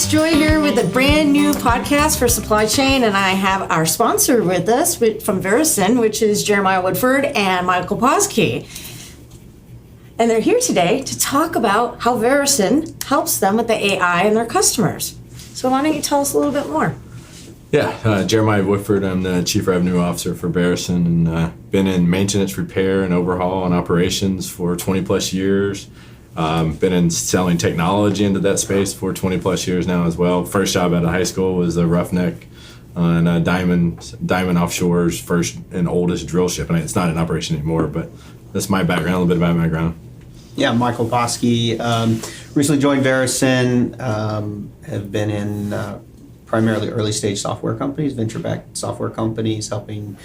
It's Joy here with a brand new podcast for supply chain, and I have our sponsor with us from Verusen, which is Jeremiah Woodford and Michael Posky. And they're here today to talk about how Verusen helps them with the AI and their customers. So why don't you tell us a little bit more? Yeah, Jeremiah Woodford. I'm the Chief Revenue Officer for Verusen, and been in maintenance, repair, and overhaul and operations for 20 plus years. Been in selling technology into that space for 20 plus years now as well. First job out of high school was a roughneck on Diamond Offshore's first and oldest drill ship. And it's not in operation anymore, but that's my background, a little bit about my background. Yeah, Michael Posky. Recently joined Verusen. Have been in primarily early stage software companies, venture-backed software companies, helping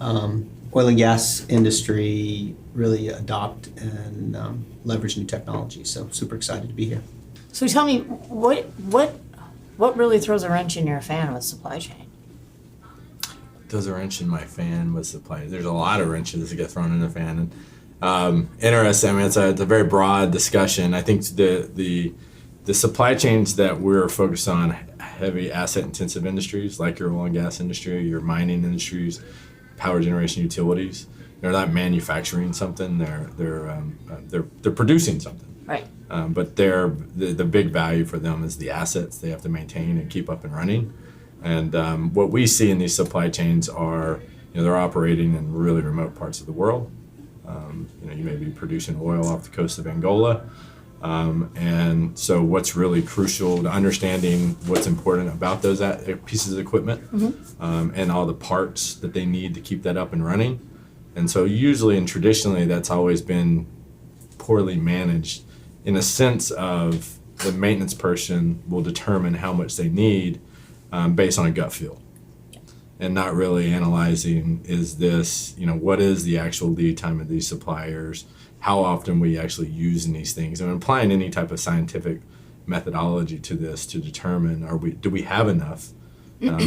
oil and gas industry really adopt and leverage new technology. So super excited to be here. So tell me, what really throws a wrench in your fan with supply chain? Throws a wrench in my fan with supply. There's a lot of wrenches that get thrown in the fan. And interesting. I mean, it's a very broad discussion. I think the supply chains that we're focused on, heavy asset intensive industries like your oil and gas industry, your mining industries, power generation utilities. They're not manufacturing something. They're producing something. Right. But the big value for them is the assets they have to maintain and keep up and running. And what we see in these supply chains are, they're operating in really remote parts of the world. You may be producing oil off the coast of Angola. And so what's really crucial to understanding what's important about those pieces of equipment, and all the parts that they need to keep that up and running. And so usually and traditionally that's always been poorly managed in a sense of the maintenance person will determine how much they need based on a gut feel. And not really analyzing, is this, what is the actual lead time of these suppliers, how often we actually using these things, and applying any type of scientific methodology to this to determine, do we have enough,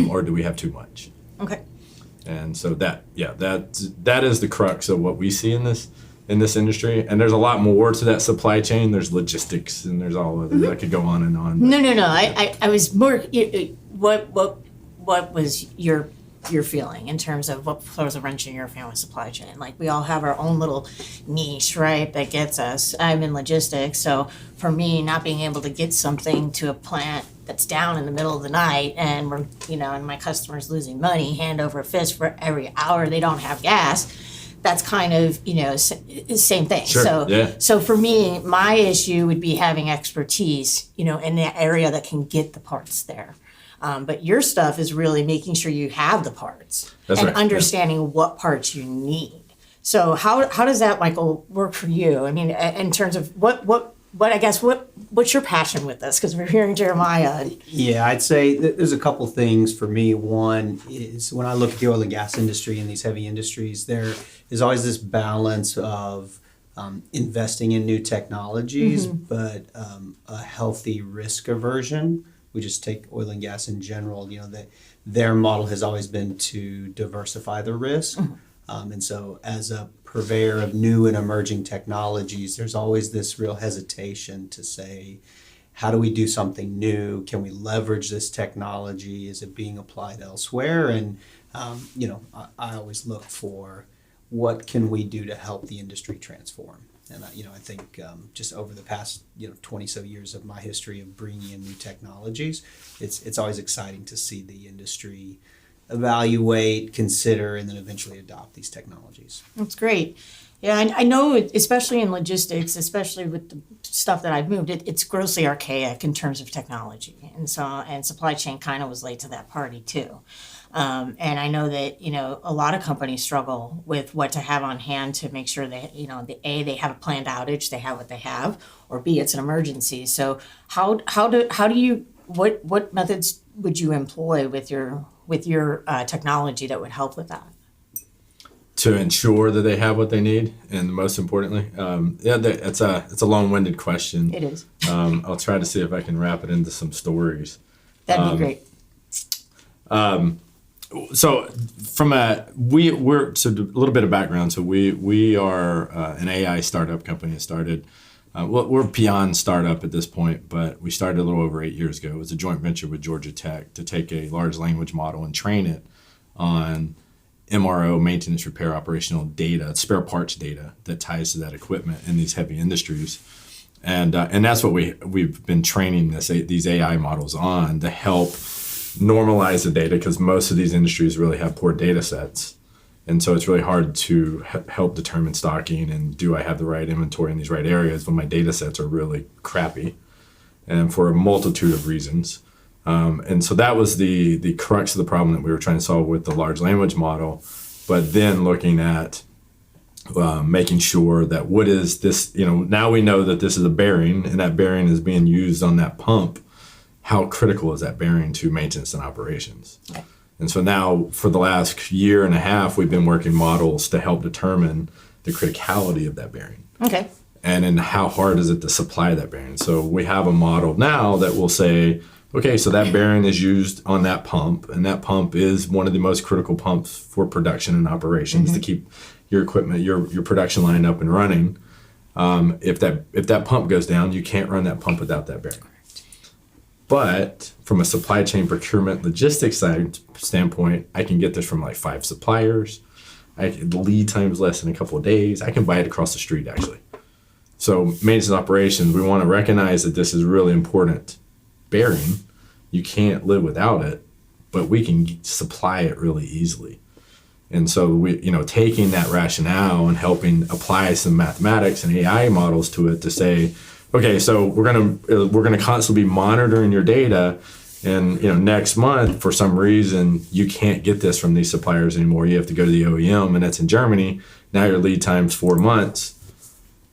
or do we have too much? Okay. And so that is the crux of what we see in this industry. And there's a lot more to that supply chain. There's logistics and there's all of it. I could go on and on. No. I was more. What was your feeling in terms of what throws a wrench in your fan with supply chain? Like, we all have our own little niche, right, that gets us. I'm in logistics, so for me, not being able to get something to a plant that's down in the middle of the night and we're, and my customer's losing money hand over fist for every hour they don't have gas, that's kind of, same thing. Sure, So for me, my issue would be having expertise, in the area that can get the parts there. But your stuff is really making sure you have the parts. That's and right. Understanding what parts you need. So how does that, Michael, work for you? I mean, in terms of what's your passion with this? Because we're hearing Jeremiah. Yeah, I'd say there's a couple things for me. One is when I look at the oil and gas industry and these heavy industries, there is always this balance of investing in new technologies, but a healthy risk aversion. We just take oil and gas in general, their model has always been to diversify the risk. And so as a purveyor of new and emerging technologies, there's always this real hesitation to say, how do we do something new? Can we leverage this technology? Is it being applied elsewhere? And, I always look for what can we do to help the industry transform? And I think just over the past 20 so years of my history of bringing in new technologies, it's always exciting to see the industry evaluate, consider, and then eventually adopt these technologies. That's great. Yeah, I know, especially in logistics, especially with the stuff that I've moved, it's grossly archaic in terms of technology, and supply chain kind of was late to that party too. And I know that, a lot of companies struggle with what to have on hand to make sure that, they have a planned outage, they have what they have, or B, it's an emergency. So what methods would you employ with your technology that would help with that? To ensure that they have what they need, and most importantly, it's a long-winded question. It is. I'll try to see if I can wrap it into some stories. That'd be great. So we're a little bit of background. So we are an AI startup company that started Well, we're beyond startup at this point, but we started a little over 8 years ago. It was a joint venture with Georgia Tech to take a large language model and train it on MRO, maintenance, repair, operational data, spare parts data that ties to that equipment in these heavy industries. And that's what we've been training these AI models on, to help normalize the data, because most of these industries really have poor data sets. And so it's really hard to help determine stocking and do I have the right inventory in these right areas when my data sets are really crappy, and for a multitude of reasons. And so that was the crux of the problem that we were trying to solve with the large language model, but then looking at making sure that what is this, now we know that this is a bearing, and that bearing is being used on that pump. How critical is that bearing to maintenance and operations? Okay. And so now for the last year and a half, we've been working models to help determine the criticality of that bearing. Okay. And then how hard is it to supply that bearing? So we have a model now that will say, okay, so that bearing is used on that pump, and that pump is one of the most critical pumps for production and operations to keep your equipment, your production line up and running. If that pump goes down, you can't run that pump without that bearing. But from a supply chain procurement logistics standpoint, I can get this from like 5 suppliers. The lead time is less than a couple of days. I can buy it across the street, actually. So maintenance and operations, we want to recognize that this is really important bearing. You can't live without it, but we can supply it really easily. And so we, taking that rationale and helping apply some mathematics and AI models to it to say, okay, so we're gonna constantly be monitoring your data, and next month for some reason you can't get this from these suppliers anymore. You have to go to the OEM, and that's in Germany. Now your lead time's 4 months.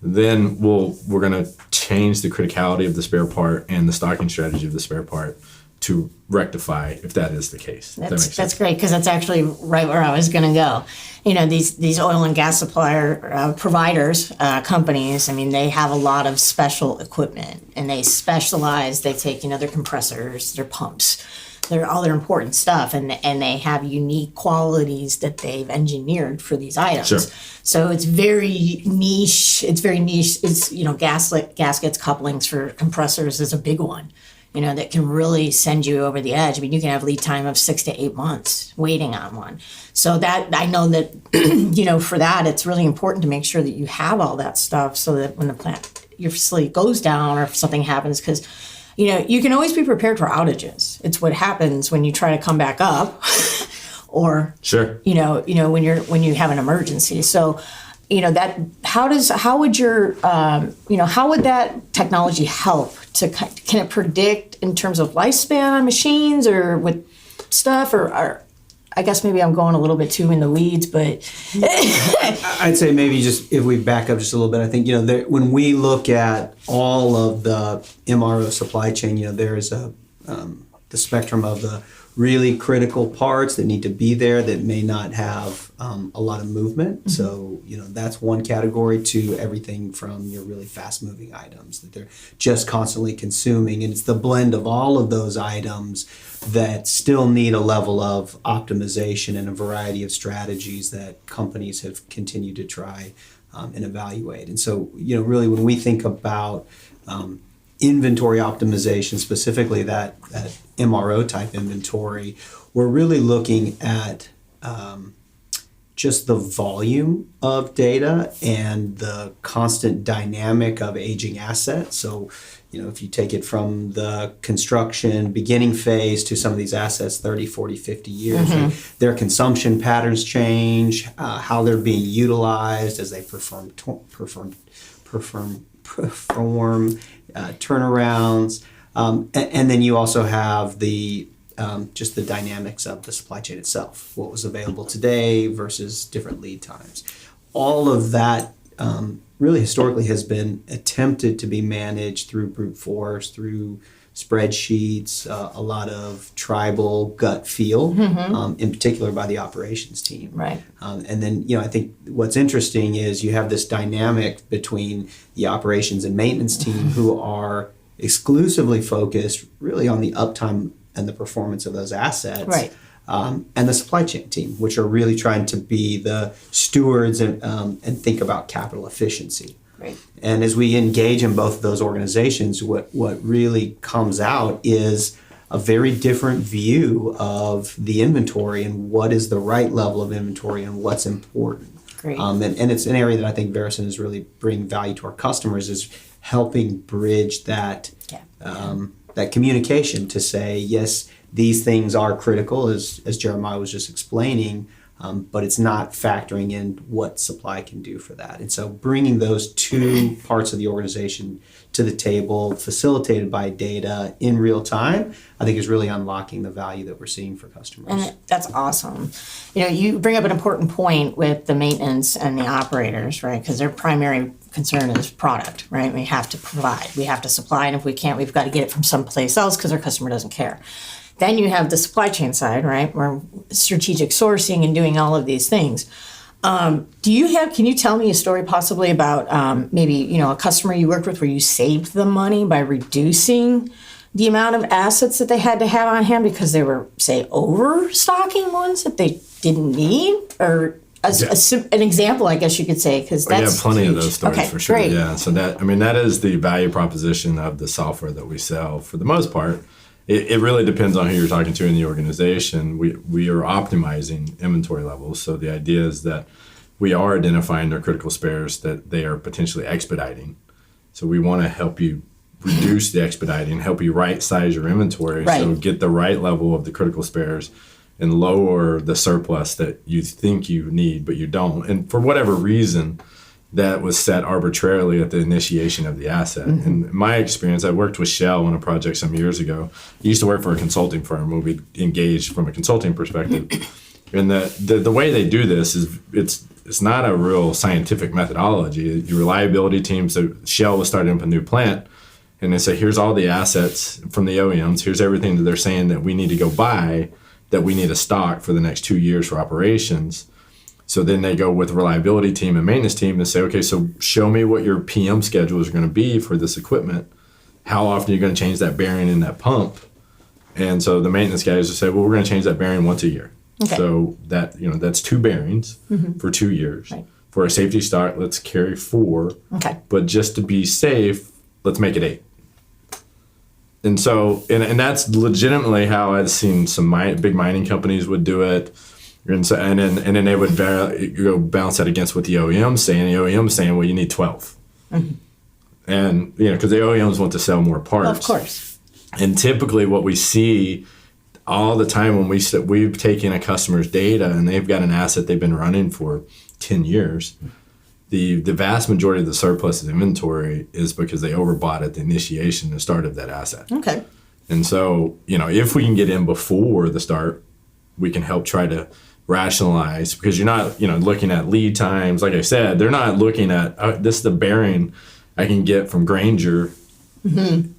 Then we're gonna change the criticality of the spare part and the stocking strategy of the spare part to rectify if that is the case. That's great, because that's actually right where I was going to go. These oil and gas supplier providers, companies, they have a lot of special equipment, and they specialize. They take their compressors, their pumps, all their important stuff, and they have unique qualities that they've engineered for these items. Sure. So it's very niche. It's gaskets, couplings for compressors is a big one. That can really send you over the edge. You can have lead time of 6 to 8 months waiting on one. So that, I know that, for that, it's really important to make sure that you have all that stuff, so that when your facility goes down or if something happens, because, you can always be prepared for outages. It's what happens when you try to come back up or, sure. When you have an emergency. So, how would that technology help can it predict in terms of lifespan on machines or with stuff, or I guess maybe I'm going a little bit too in the weeds, but I'd say maybe just if we back up just a little bit, I think, when we look at all of the MRO supply chain, there is the spectrum of the really critical parts that need to be there that may not have a lot of movement. Mm-hmm. So, that's one category, to everything from your really fast moving items that they're just constantly consuming. And it's the blend of all of those items that still need a level of optimization and a variety of strategies that companies have continued to try and evaluate. And so, really when we think about inventory optimization, specifically that MRO type inventory, we're really looking at just the volume of data and the constant dynamic of aging assets. So, if you take it from the construction beginning phase to some of these assets, 30, 40, 50 years, right, their consumption patterns change, how they're being utilized as they perform turnarounds, and then you also have the just the dynamics of the supply chain itself. What was available today versus different lead times. All of that really historically has been attempted to be managed through brute force, through spreadsheets, a lot of tribal gut feel, in particular by the operations team. Right. And then, I think what's interesting is you have this dynamic between the operations and maintenance team who are exclusively focused really on the uptime and the performance of those assets. Right. And the supply chain team, which are really trying to be the stewards and think about capital efficiency Great. And as we engage in both of those organizations, what really comes out is a very different view of the inventory and what is the right level of inventory and what's important. Great. And it's an area that I think Verusen is really bringing value to our customers, is helping bridge that that communication to say, yes, these things are critical, as Jeremiah was just explaining, but it's not factoring in what supply can do for that. And so bringing those two parts of the organization to the table, facilitated by data in real time, I think is really unlocking the value that we're seeing for customers. And that's awesome. You bring up an important point with the maintenance and the operators, right? Because their primary concern is product, right? We have to provide, we have to supply, and if we can't, we've got to get it from someplace else because our customer doesn't care. Then you have the supply chain side, right? Where strategic sourcing and doing all of these things. Can you tell me a story possibly about maybe, a customer you worked with where you saved them money by reducing the amount of assets that they had to have on hand because they were, say, overstocking ones that they didn't need? Or an example, I guess you could say, because that's have plenty huge. of those stories for sure. Great. Yeah, so that is the value proposition of the software that we sell for the most part. It really depends on who you're talking to in the organization. We are optimizing inventory levels. So the idea is that we are identifying their critical spares that they are potentially expediting. So we want to help you reduce the expediting, help you right size your inventory. Right. So get the right level of the critical spares and lower the surplus that you think you need, but you don't. And for whatever reason, that was set arbitrarily at the initiation of the asset. Mm-hmm. And in my experience, I worked with Shell on a project some years ago. I used to work for a consulting firm where we engaged from a consulting perspective. And the way they do this is it's not a real scientific methodology. The reliability teams, so Shell was starting up a new plant, and they say, here's all the assets from the OEMs. Here's everything that they're saying that we need to go buy, that we need to stock for the next 2 years for operations. So then they go with the reliability team and maintenance team and say, okay, so show me what your PM schedules are going to be for this equipment. How often are you going to change that bearing in that pump? And so the maintenance guys will say, well, we're going to change that bearing once a year. Okay. So that's 2 bearings for 2 years. Right. For a safety stock, let's carry 4. Okay. But just to be safe, let's make it 8. And so, and that's legitimately how I've seen some big mining companies would do it. And so, and then they would go bounce that against what the OEM's saying. The OEM's saying, well, you need 12. Mm-hmm. And, because the OEMs want to sell more parts. Well, of course. And typically what we see all the time when we've taken a customer's data and they've got an asset they've been running for 10 years, the vast majority of the surplus of inventory is because they overbought at the initiation, the start of that asset. Okay. And so, if we can get in before the start, we can help try to rationalize, because you're not, looking at lead times. Like I said, they're not looking at, this is the bearing I can get from Granger within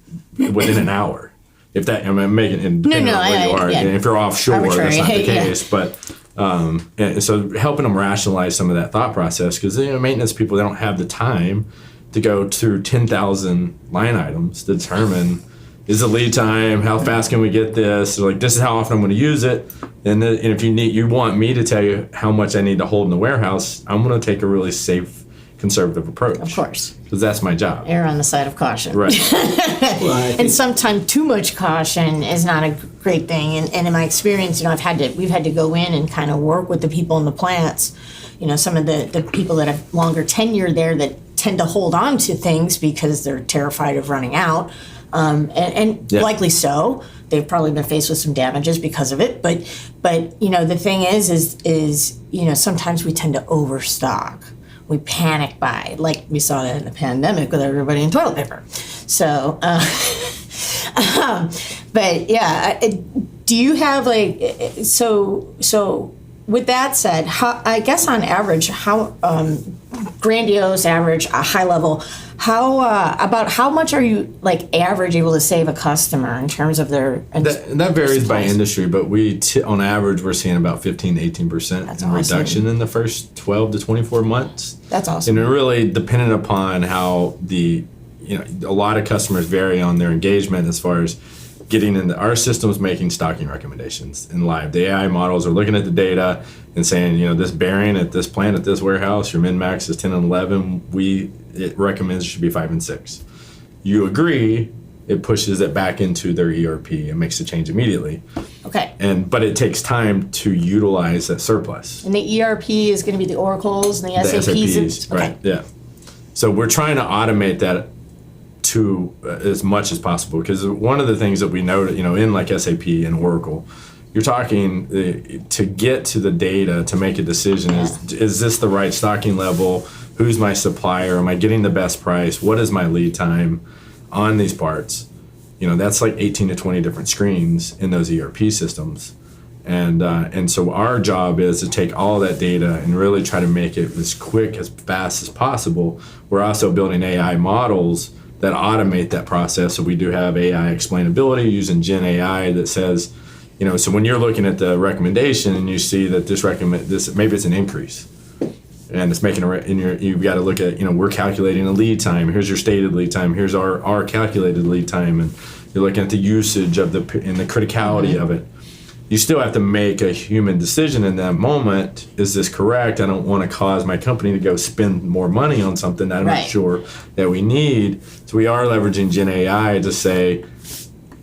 an hour. If that, I'm making it depending on where you are. And if you're offshore, that's not the case. But and so helping them rationalize some of that thought process, because maintenance people, they don't have the time to go through 10,000 line items to determine, is the lead time, how fast can we get this? So this is how often I'm going to use it. And if you want me to tell you how much I need to hold in the warehouse, I'm going to take a really safe, conservative approach. Of course. Because that's my job. Err on the side of caution. Right. And sometimes too much caution is not a great thing. And in my experience, we've had to go in and kind of work with the people in the plants. Some of the people that have longer tenure there that tend to hold on to things because they're terrified of running out. And likely so. They've probably been faced with some damages because of it. But the thing is sometimes we tend to overstock. We panic buy, like we saw that in the pandemic with everybody in toilet paper. So, but yeah, do you have so with that said, how, I guess on average, how grandiose, average, a high level, about how much are you average able to save a customer in terms of their that varies by industry, but on average we're seeing about 15 to 18% in reduction in the first 12 to 24 months. That's awesome. And it really dependent upon how a lot of customers vary on their engagement as far as getting into our systems, making stocking recommendations in live. The AI models are looking at the data and saying, this bearing at this plant, at this warehouse, your min-max is 10 and 11. it recommends it should be 5 and 6. You agree, it pushes it back into their ERP and makes the change immediately. Okay. But it takes time to utilize that surplus. And the ERP is going to be the Oracles and the SAPs. Right? Yeah. So we're trying to automate that to as much as possible, because one of the things that we know, in like SAP and Oracle, you're talking to get to the data to make a decision. Is this the right stocking level? Who's my supplier? Am I getting the best price? What is my lead time on these parts? That's like 18 to 20 different screens in those ERP systems. And so our job is to take all that data and really try to make it as quick, as fast as possible. We're also building AI models that automate that process. So we do have AI explainability using Gen AI that says, so when you're looking at the recommendation and you see that this maybe it's an increase, and it's making you've got to look at, we're calculating a lead time. Here's your stated lead time. Here's our calculated lead time, and you're looking at the usage of and the criticality of it. You still have to make a human decision in that moment. Is this correct? I don't want to cause my company to go spend more money on something that I'm not sure that we need. So we are leveraging Gen AI to say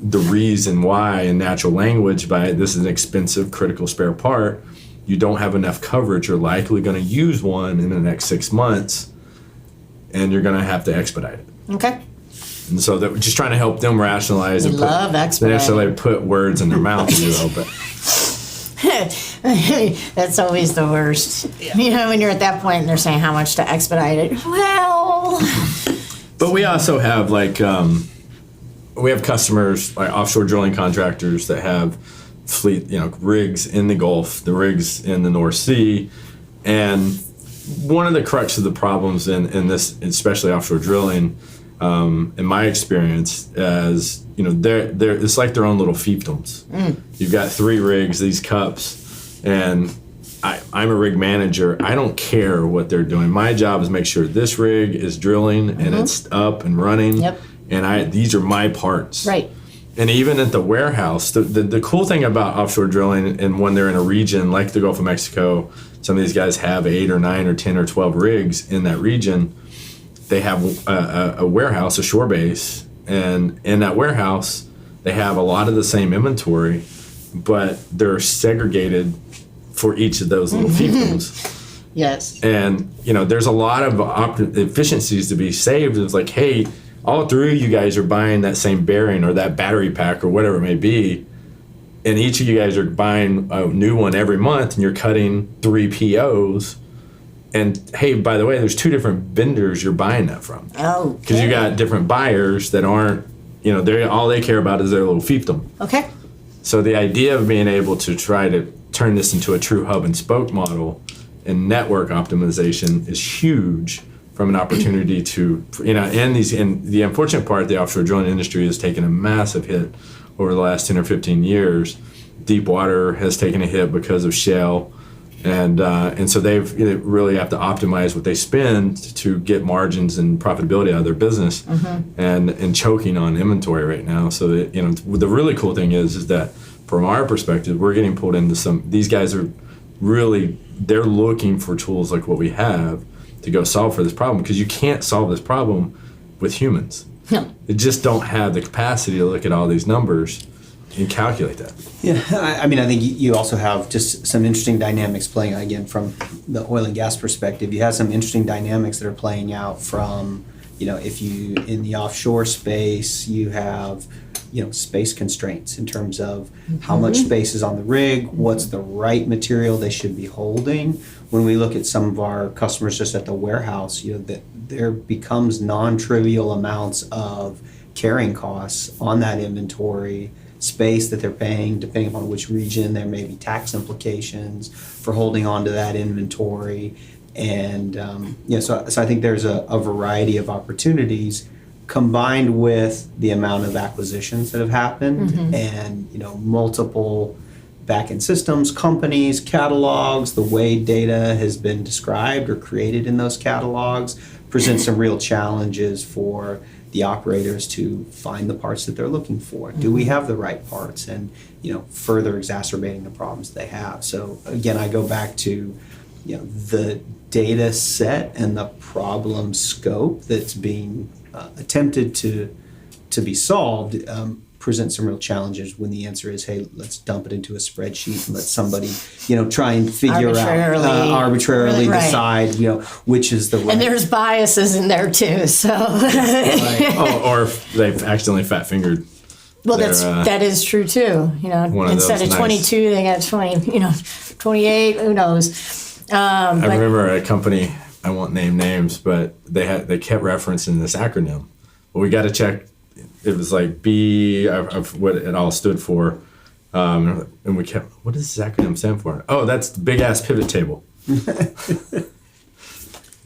the reason why in natural language, by this is an expensive critical spare part. You don't have enough coverage. You're likely going to use one in the next 6 months, and you're going to have to expedite it. Okay. And so that we're just trying to help them rationalize. We love expediting. They necessarily put words in their mouth, but that's always the worst. Yeah. When you're at that point and they're saying how much to expedite it. Well. But we also have we have customers like offshore drilling contractors that have fleet, rigs in the Gulf, the rigs in the North Sea, and one of the crux of the problems in this, especially offshore drilling, in my experience, as they're it's like their own little fiefdoms. You've got 3 rigs, these cups, and I'm a rig manager. I don't care what they're doing. My job is make sure this rig is drilling and it's up and running. Yep. And these are my parts. Right. And even at the warehouse, the cool thing about offshore drilling, and when they're in a region like the Gulf of Mexico, some of these guys have 8 or 9 or 10 or 12 rigs in that region. They have a warehouse, a shore base, and in that warehouse, they have a lot of the same inventory, but they're segregated for each of those little fiefdoms. Yes. And, there's a lot of efficiencies to be saved. It's like, hey, all 3 of you guys are buying that same bearing or that battery pack or whatever it may be, and each of you guys are buying a new one every month, and you're cutting 3 POs. And hey, by the way, there's 2 different vendors you're buying that from. Oh. Because you got different buyers that aren't, all they care about is their little fiefdom. Okay. So the idea of being able to try to turn this into a true hub and spoke model and network optimization is huge. From an opportunity to, and the unfortunate part, the offshore drilling industry has taken a massive hit over the last 10 or 15 years. Deep water has taken a hit because of shale, and so they really have to optimize what they spend to get margins and profitability out of their business, and choking on inventory right now. So that, the really cool thing is that from our perspective, we're getting pulled into these guys are really, they're looking for tools like what we have to go solve for this problem, because you can't solve this problem with humans. No. They just don't have the capacity to look at all these numbers and calculate that. Yeah, I think you also have just some interesting dynamics playing out, again, from the oil and gas perspective. You have some interesting dynamics that are playing out from, if you, in the offshore space, you have, space constraints in terms of how much space is on the rig, what's the right material they should be holding. When we look at some of our customers just at the warehouse, that there becomes non-trivial amounts of carrying costs on that inventory space that they're paying, depending upon which region. There may be tax implications for holding on to that inventory. And so I think there's a variety of opportunities combined with the amount of acquisitions that have happened, and multiple back-end systems, companies, catalogs, the way data has been described or created in those catalogs presents some real challenges for the operators to find the parts that they're looking for. Do we have the right parts? And further exacerbating the problems they have. So again, I go back to the data set and the problem scope that's being attempted to be solved presents some real challenges when the answer is, hey, let's dump it into a spreadsheet and let somebody, try and figure arbitrarily right. decide, which is the right. And there's biases in there too, so. Right. Or if they've accidentally fat fingered. Well, that is true too. Instead of 22, they got 20. 28. Who knows? I remember a company. I won't name names, but they kept referencing this acronym. Well, we got to check. It was like B, what it all stood for, and we kept. What does this acronym stand for? Oh, that's the big ass pivot table.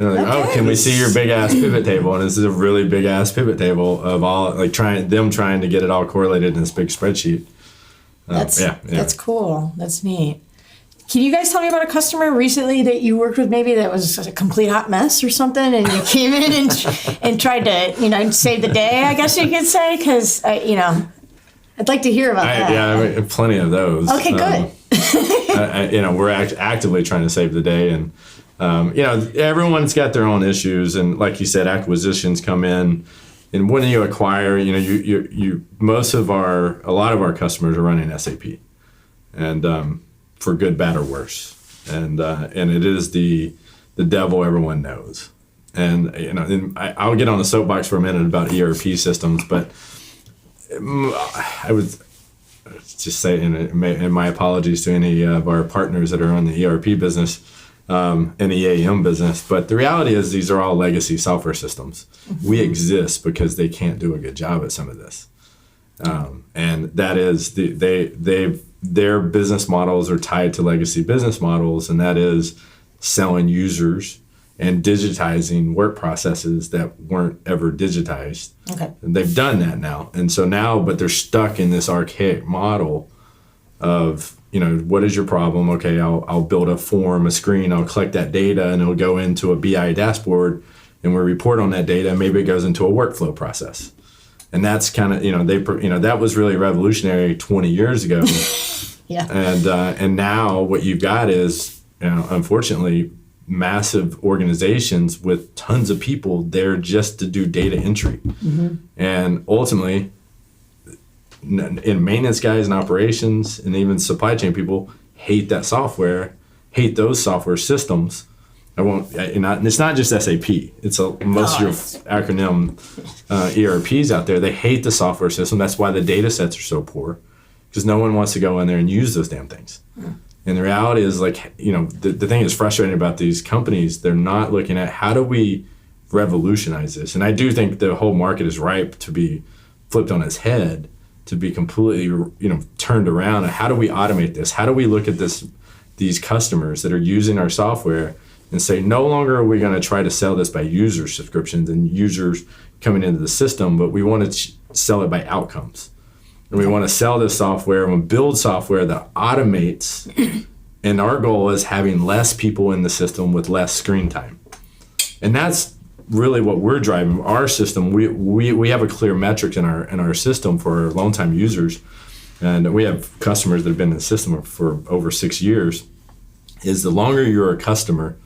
And they're like, can we see your big ass pivot table? And this is a really big ass pivot table of all trying to get it all correlated in this big spreadsheet. That's cool. That's neat. Can you guys tell me about a customer recently that you worked with maybe that was a complete hot mess or something, and you came in and tried to save the day? I guess you could say, because I'd like to hear about that. Yeah, I mean, plenty of those. Okay, good. We're actively trying to save the day, and everyone's got their own issues, and like you said, acquisitions come in, and when you acquire, you a lot of our customers are running SAP, and for good, bad, or worse, and it is the devil everyone knows, and I'll get on the soapbox for a minute about ERP systems, but I would just say, and my apologies to any of our partners that are on the ERP business. And EAM business, but the reality is these are all legacy software systems. Mm-hmm. We exist because they can't do a good job at some of this, and that is their business models are tied to legacy business models, and that is selling users and digitizing work processes that weren't ever digitized. Okay, and they've done that now, and so now, but they're stuck in this archaic model of. What is your problem? Okay, I'll build a form, a screen, I'll collect that data, and it'll go into a BI dashboard, and we report on that data, and maybe it goes into a workflow process. And that's kind of, that was really revolutionary 20 years ago. Yeah. And now what you've got is, unfortunately, massive organizations with tons of people there just to do data entry. Mm-hmm. And ultimately, in maintenance guys and operations and even supply chain people hate that software, hate those software systems. It's not just SAP. It's most of your acronym ERPs out there. They hate the software system. That's why the data sets are so poor, because no one wants to go in there and use those damn things. And the reality is, the thing that's frustrating about these companies, they're not looking at how do we revolutionize this. And I do think the whole market is ripe to be flipped on its head, to be completely, turned around. And how do we automate this? How do we look at these customers that are using our software and say, no longer are we going to try to sell this by user subscriptions and users coming into the system, but we want to sell it by outcomes. And we want to sell this software and build software that automates. And our goal is having less people in the system with less screen time. And that's really what we're driving. Our system, we have a clear metric in our system for our long time users, and we have customers that have been in the system for over 6 years. Is the longer you're a customer,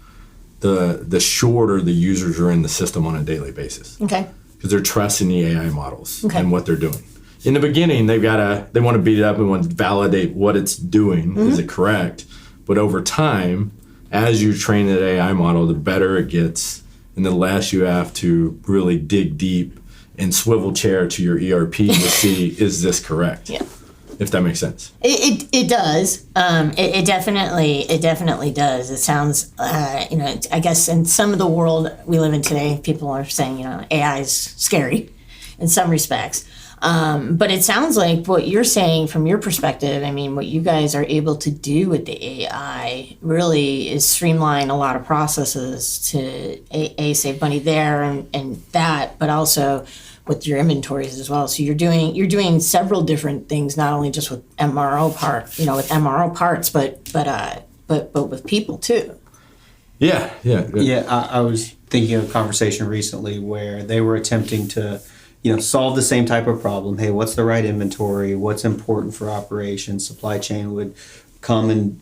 the shorter the users are in the system on a daily basis. Okay. Because they're trusting the AI models and what they're doing. In the beginning, they want to beat it up and want to validate what it's doing. Mm-hmm. Is it correct? But over time, as you train that AI model, the better it gets. And the less you have to really dig deep and swivel chair to your ERP to see, is this correct? Yeah. If that makes sense. It does. It definitely does. It sounds, I guess in some of the world we live in today, people are saying, AI is scary in some respects. But it sounds like what you're saying from your perspective, what you guys are able to do with the AI really is streamline a lot of processes to save money there and that, but also with your inventories as well. So you're doing several different things, not only just with MRO parts, but with people too. Yeah. I was thinking of a conversation recently where they were attempting to solve the same type of problem. Hey, what's the right inventory? What's important for operations? Supply chain would come and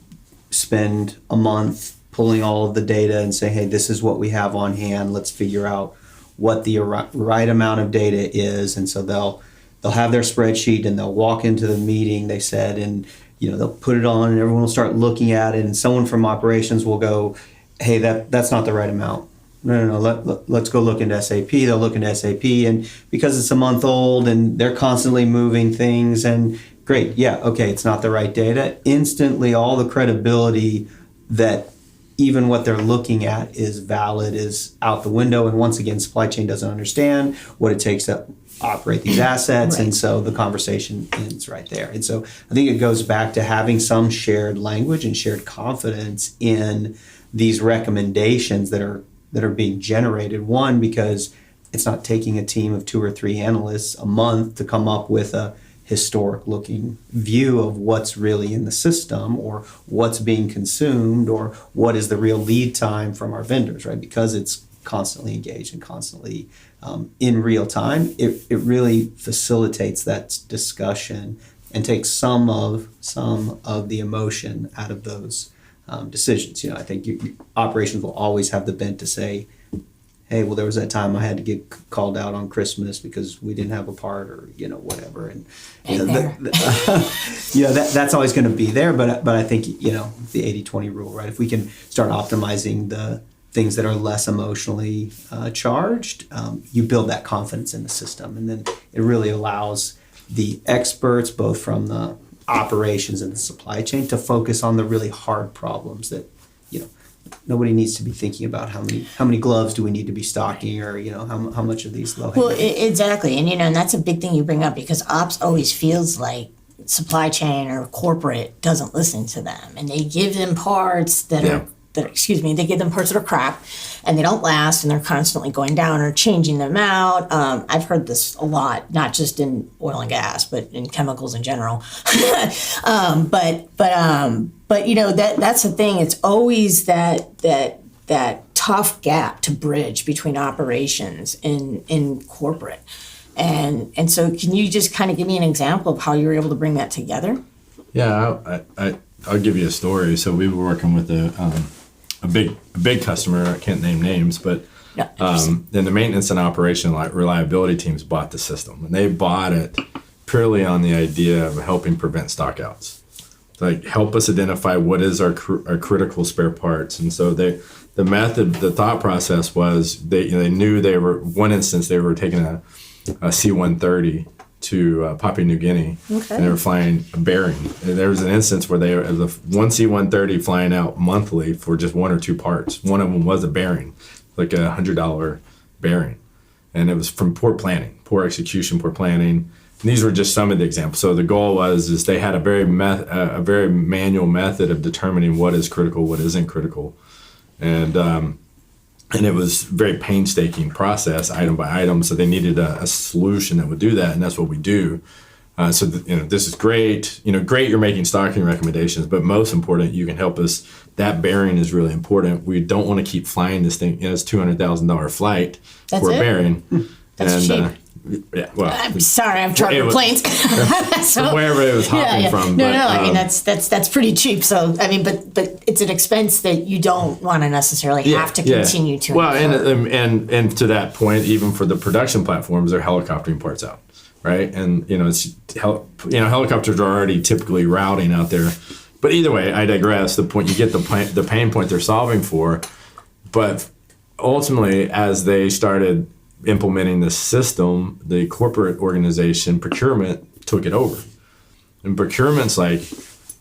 spend a month pulling all of the data and saying, hey, this is what we have on hand. Let's figure out what the right amount of data is. And so they'll have their spreadsheet and they'll walk into the meeting, they said, and they'll put it on and everyone will start looking at it, and someone from operations will go, hey, that's not the right amount. No, let's go look into SAP. They'll look into SAP, and because it's a month old and they're constantly moving things, and great, yeah, okay, it's not the right data. Instantly, all the credibility that even what they're looking at is valid is out the window. And once again, supply chain doesn't understand what it takes to operate these assets. Right. And so the conversation ends right there. And so I think it goes back to having some shared language and shared confidence in these recommendations that are being generated. One, because it's not taking a team of 2 or 3 analysts a month to come up with a historic looking view of what's really in the system or what's being consumed or what is the real lead time from our vendors, right? Because it's constantly engaged and constantly in real time, it really facilitates that discussion and takes some of the emotion out of those decisions. I think operations will always have the bent to say, hey, well, there was that time I had to get called out on Christmas because we didn't have a part, or whatever, and that's always going to be there. But I think the 80-20 rule, right? If we can start optimizing the things that are less emotionally charged, you build that confidence in the system, and then it really allows the experts, both from the operations and the supply chain, to focus on the really hard problems that nobody needs to be thinking about how many gloves do we need to be stocking, or how much of these low. Well, exactly, and that's a big thing you bring up, because ops always feels like supply chain or corporate doesn't listen to them, and they give them parts that are they give them parts that are crap, and they don't last, and they're constantly going down or changing them out. I've heard this a lot, not just in oil and gas, but in chemicals in general. But that's the thing. It's always that tough gap to bridge between operations in corporate. And so can you just kind of give me an example of how you were able to bring that together? Yeah, I'll give you a story. So we were working with a big customer. I can't name names, but then the maintenance and operation reliability teams bought the system, and they bought it purely on the idea of helping prevent stockouts. Like, help us identify what is our critical spare parts. And so the thought process was they knew they were, one instance, they were taking a C-130 to Papua New Guinea, okay, and they were flying a bearing. And there was an instance where they were one C-130 flying out monthly for just 1 or 2 parts. One of them was a bearing, like a $100 bearing, and it was from poor planning, poor execution, poor planning. And these were just some of the examples. So the goal was they had a very manual method of determining what is critical, what isn't critical, and it was a very painstaking process, item by item. So they needed a solution that would do that, and that's what we do. This is great. Great, you're making stocking recommendations, but most important, you can help us. That bearing is really important. We don't want to keep flying this thing. It's $200,000 flight for a bearing. That's cheap. Yeah, well, I'm sorry, I've chartered planes. So wherever it was hopping from. No, I mean that's pretty cheap. So I mean, but it's an expense that you don't want to necessarily have to continue to. Well, and to that point, even for the production platforms, they're helicoptering parts out, right? And helicopters are already typically routing out there. But either way, I digress. The point, you get the pain point they're solving for, but ultimately, as they started implementing the system, the corporate organization, procurement, took it over. And procurement's like,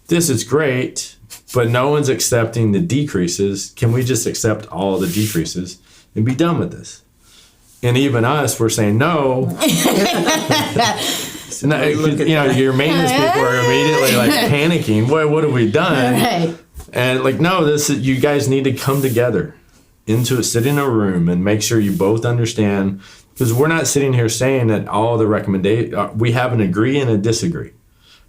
this is great, but no one's accepting the decreases. Can we just accept all the decreases and be done with this? And even us, we're saying no. Your maintenance people are immediately like panicking. What have we done? Right. And like, no, you guys need to come together. Sit in a room and make sure you both understand, because we're not sitting here saying that all the recommendations, we have an agree and a disagree.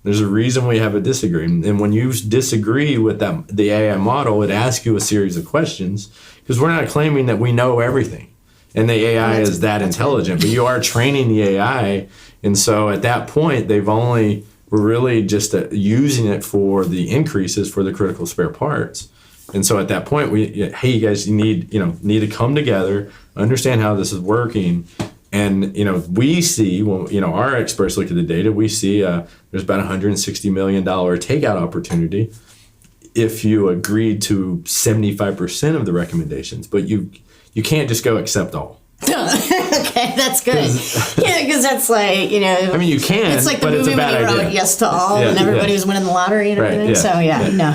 There's a reason we have a disagree. And when you disagree with the AI model, it asks you a series of questions, because we're not claiming that we know everything and the AI is that intelligent, but you are training the AI. And so at that point, we're really just using it for the increases for the critical spare parts. And so at that point, hey, you guys, you need to come together, understand how this is working. And, we see, when, our experts look at the data, we see there's about $160 million takeout opportunity if you agree to 75% of the recommendations. But you can't just go accept all. Okay, that's good. Yeah, because that's like, I mean, you can, it's like the but it's movie a when bad you wrote idea. Yes to All and everybody was winning the lottery and everything. So no,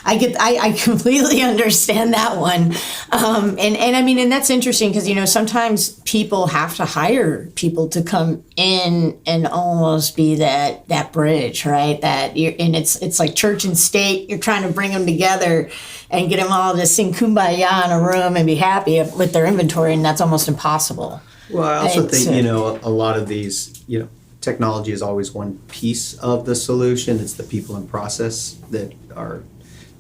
I completely understand that one. And I mean, and that's interesting because, sometimes people have to hire people to come in and almost be that bridge, right? And it's like church and state. You're trying to bring them together and get them all to sing Kumbaya in a room and be happy with their inventory, and that's almost impossible. Well, I also think, a lot of these, technology is always one piece of the solution. It's the people and process that are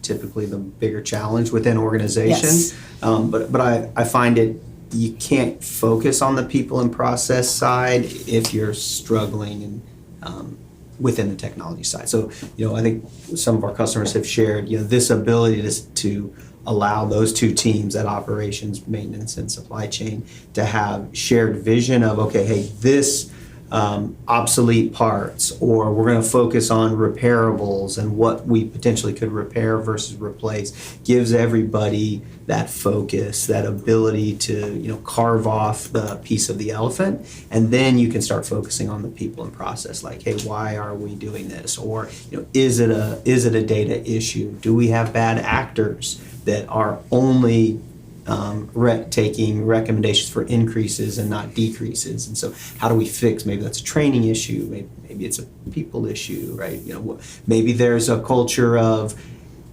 typically the bigger challenge within organizations. Yes. But I find you can't focus on the people and process side if you're struggling and within the technology side. So, I think some of our customers have shared, this ability to allow those two teams at operations, maintenance, and supply chain to have shared vision of, okay, hey, this obsolete parts, or we're going to focus on repairables and what we potentially could repair versus replace, gives everybody that focus, that ability to carve off the piece of the elephant, and then you can start focusing on the people and process. Like, hey, why are we doing this? Or is it a data issue? Do we have bad actors that are only taking recommendations for increases and not decreases? And so how do we fix? Maybe that's a training issue. Maybe it's a people issue, right? Maybe there's a culture of,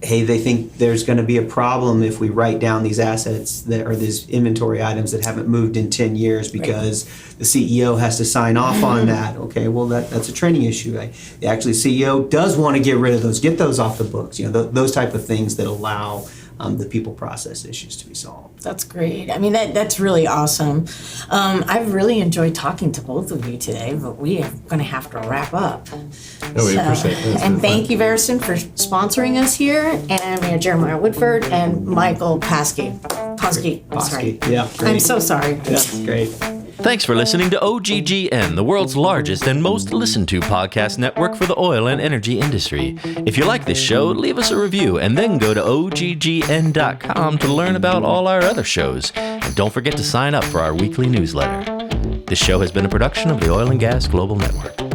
hey, they think there's going to be a problem if we write down these assets that are these inventory items that haven't moved in 10 years because the CEO has to sign off on that. Okay, well, that's a training issue. Right? Actually, the CEO does want to get rid of those, get those off the books. Those type of things that allow the people process issues to be solved. That's great. I mean, that's really awesome. I've really enjoyed talking to both of you today, but we are going to have to wrap up. No, we appreciate it. And thank you, Verusen, for sponsoring us here. And we have Jeremiah Woodford and Michael Paskey. I'm sorry. Yeah, great. I'm so sorry. Yeah, great. Thanks for listening to OGGN, the world's largest and most listened to podcast network for the oil and energy industry. If you like this show, leave us a review and then go to OGGN.com to learn about all our other shows. And don't forget to sign up for our weekly newsletter. This show has been a production of the Oil and Gas Global Network.